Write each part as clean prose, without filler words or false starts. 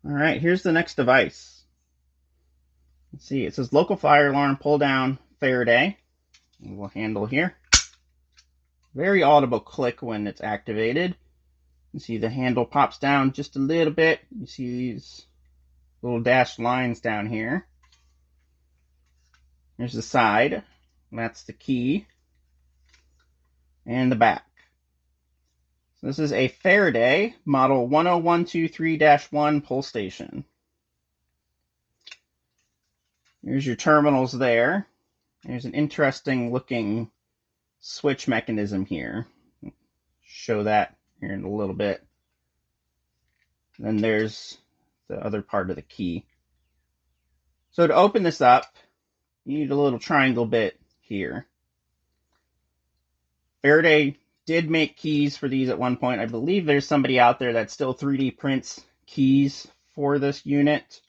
All right, here's the next device. Let's see, it says local fire alarm pull down Faraday. A little handle here. Very audible click when it's activated. You see the handle pops down just a little bit. You see these little dashed lines down here. There's the side. That's the key. And the back. So this is a Faraday model 10123-1 pull station. Here's your terminals there. There's an interesting looking switch mechanism here. Show that here in a little bit. Then there's the other part of the key. So to open this up, you need a little triangle bit here. Faraday did make keys for these at one point. I believe there's somebody out there that still 3D prints keys for this unit.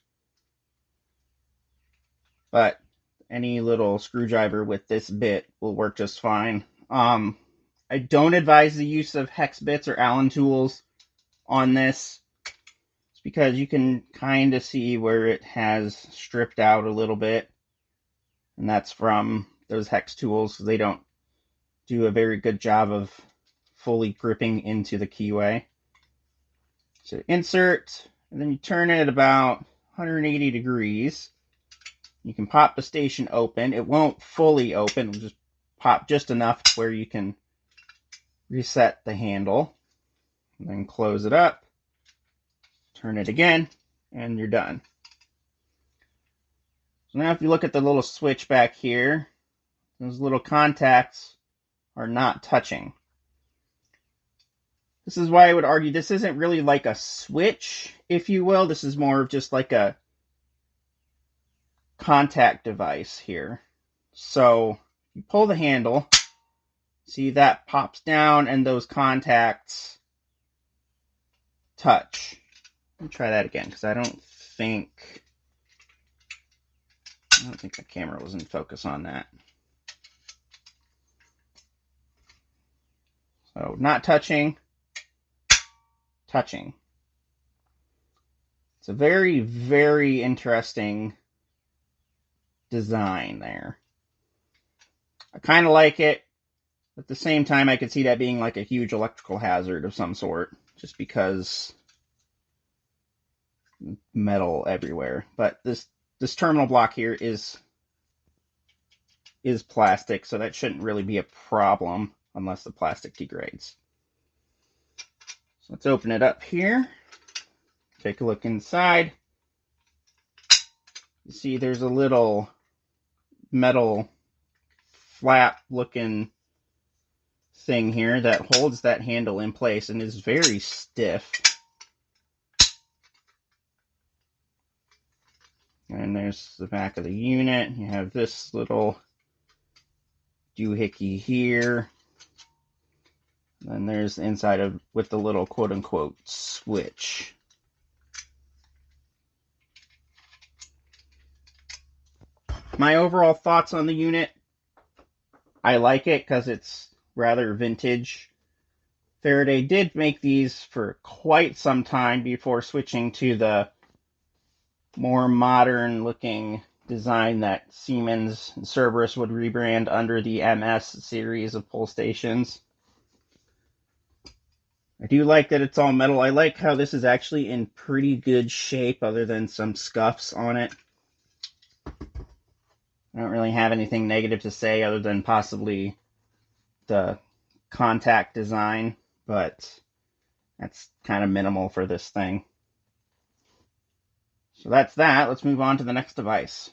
But any little screwdriver with this bit will work just fine. I don't advise the use of hex bits or Allen tools on this. It's because you can kind of see where it has stripped out a little bit. And that's from those hex tools. They don't do a very good job of fully gripping into the keyway. So insert, and then you turn it about 180 degrees. You can pop the station open. It won't fully open. It'll just pop just enough where you can reset the handle. And then close it up. Turn it again, and you're done. So now if you look at the little switch back here, those little contacts are not touching. This is why I would argue this isn't really like a switch, if you will. This is more of just like a contact device here. So you pull the handle, see that pops down and those contacts touch. Let me try that again because I don't think the camera was in focus on that. So not touching, touching. It's a very, very interesting design there. I kind of like it. At the same time, I could see that being like a huge electrical hazard of some sort, just because metal everywhere. But this terminal block here is plastic, so that shouldn't really be a problem unless the plastic degrades. So let's open it up here. Take a look inside. You see there's a little metal flap looking thing here that holds that handle in place and is very stiff. And there's the back of the unit. You have this little doohickey here. Then there's the inside of with the little quote-unquote switch. My overall thoughts on the unit, I like it because it's rather vintage. Faraday did make these for quite some time before switching to the more modern looking design that Siemens and Cerberus would rebrand under the MS series of pull stations. I do like that it's all metal. I like how this is actually in pretty good shape other than some scuffs on it. I don't really have anything negative to say other than possibly the contact design, but that's kind of minimal for this thing. So that's that. Let's move on to the next device.